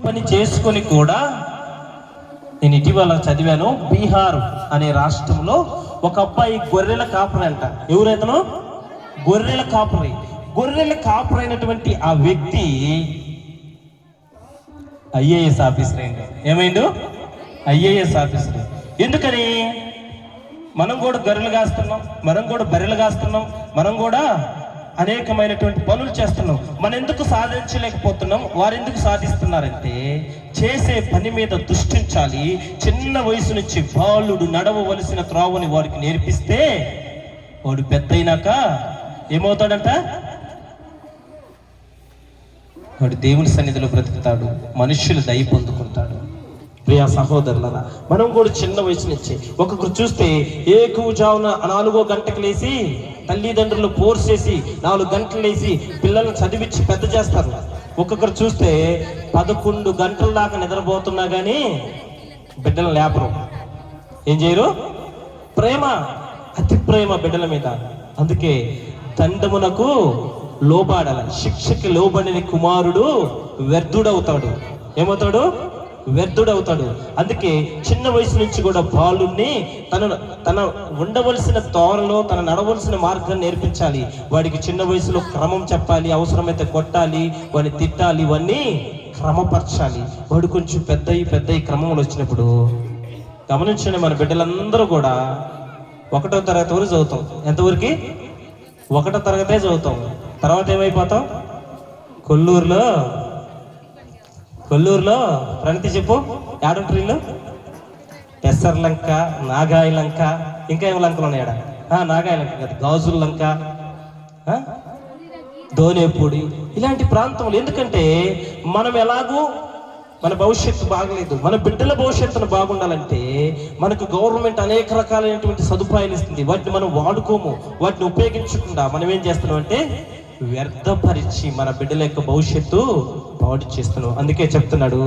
పని చేసుకొని కూడా, నేను ఇటీవల చదివాను, బీహార్ అనే రాష్ట్రంలో ఒక అబ్బాయి గొర్రెల కాపరి అంట. ఎవరైతను? గొర్రెల కాపరి. గొర్రెల కాపరి అయినటువంటి ఆ వ్యక్తి ఐఏఎస్ ఆఫీసర్ అయింది. ఏమైండు? IAS officer. ఎందుకని? మనం కూడా గొర్రెలు కాస్తున్నాం, మనం కూడా బర్రెలు కాస్తున్నాం, మనం కూడా అనేకమైనటువంటి పనులు చేస్తున్నాం. మనం ఎందుకు సాధించలేకపోతున్నాం? వారు ఎందుకు సాధిస్తున్నారంటే చేసే పని మీద దృష్టించాలి. చిన్న వయసు నుంచి బాలుడు నడవవలసిన త్రోవని వారికి నేర్పిస్తే వాడు పెద్ద అయినాక ఏమవుతాడంట? వాడు దేవుని సన్నిధిలో బ్రతుకుతాడు, మనుష్యులు దయ పొందుకుంటాడు. ప్రియా సహోదరులరా, మనం కూడా చిన్న వయసు నుంచి ఒక్కొక్కరు చూస్తే ఏకువజామున 4 గంటలకు లేచి తల్లిదండ్రులు ఫోర్స్ చేసి 4 గంటలు లేచి పిల్లల్ని చదివించి పెద్ద చేస్తారు. ఒక్కొక్కరు చూస్తే 11 గంటల దాకా నిద్రపోతున్నా కానీ బిడ్డలు లేపరు. ఏం చేయరు? ప్రేమ, అతి ప్రేమ బిడ్డల మీద. అందుకే దండమునకు లోబడాల, శిక్షకి లోబడిన కుమారుడు వ్యర్థుడవుతాడు. ఏమవుతాడు? వ్యర్థుడవుతాడు. అందుకే చిన్న వయసు నుంచి కూడా బాలుని తన ఉండవలసిన తోరలో, తన నడవలసిన మార్గాన్ని నేర్పించాలి. వాడికి చిన్న వయసులో క్రమం చెప్పాలి, అవసరమైతే కొట్టాలి, వాడిని తిట్టాలి, ఇవన్నీ క్రమపరచాలి. వాడు కొంచెం పెద్ద క్రమంలో వచ్చినప్పుడు గమనించండి, మన బిడ్డలందరూ కూడా 1వ తరగతి వరకు చదువుతాం. ఎంతవరకు? 1వ తరగతే చదువుతాం. తర్వాత ఏమైపోతాం? కొల్లూరులో ప్రణతి చెప్పు, యాడంట్రీలో పెసర్ లంక, నాగాయి లంక, ఇంకా ఏమి లంకలు ఉన్నాయాడ? నాగాయి లంక కదా, గాజుల లంక, దోనేపూడి, ఇలాంటి ప్రాంతంలో. ఎందుకంటే మనం ఎలాగూ మన భవిష్యత్తు బాగలేదు, మన బిడ్డల భవిష్యత్తును బాగుండాలంటే మనకు గవర్నమెంట్ అనేక రకాలైనటువంటి సదుపాయాలు ఇస్తుంది. వాటిని మనం వాడుకోము, వాటిని ఉపయోగించకుండా మనం ఏం చేస్తున్నాం అంటే వ్యర్థపరిచి మన బిడ్డల యొక్క భవిష్యత్తు పాడు చేస్తున్నాం. అందుకే చెప్తున్నాడు,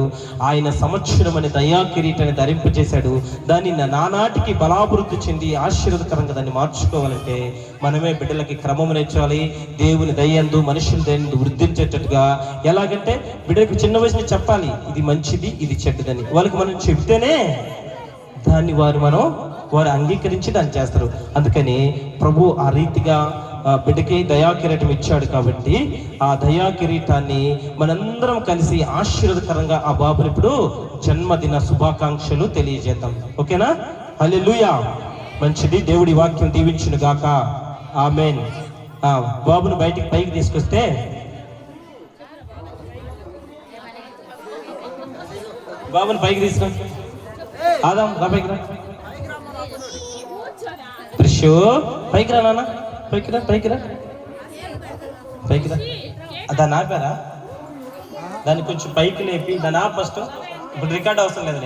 ఆయన సంవత్సరం అనే దయా కిరీటాన్ని ధరింపజేశాడు. దాన్ని నానాటికి బలాభివృద్ధి చెంది ఆశీర్వదకరంగా దాన్ని మార్చుకోవాలంటే మనమే బిడ్డలకి క్రమం నేర్చాలి. దేవుని దయందు, మనుషుల దయందు వృద్ధించేటట్టుగా. ఎలాగంటే బిడ్డలకు చిన్న వయసుని చెప్పాలి, ఇది మంచిది, ఇది చెడ్డదని. వాళ్ళకి మనం చెప్తేనే దాన్ని వారు అంగీకరించి దాన్ని చేస్తారు. అందుకని ప్రభు ఆ రీతిగా బిడ్డకి దయా కిరీటం ఇచ్చాడు. కాబట్టి ఆ దయా కిరీటాన్ని మనందరం కలిసి ఆశీర్వదకరంగా ఆ బాబుని ఇప్పుడు జన్మదిన శుభాకాంక్షలు తెలియజేద్దాం. ఓకేనా? హల్లెలూయా. మంచిది. దేవుడి వాక్యం దీవించును గాక. ఆమేన్. బాబుని బయటికి పైకి తీసుకొస్తే బాబుని పైకి తీసుకురా. ఆదాం రా, పైకి రా. ప్రిషు పైకి రా నాన్న, పైకి రా. దాన్ని ఆపారా? దాన్ని కొంచెం పైకి లేపి దాన్ని ఆపు ఫస్ట్. ఇప్పుడు రికార్డ్ అవసరం లేదు.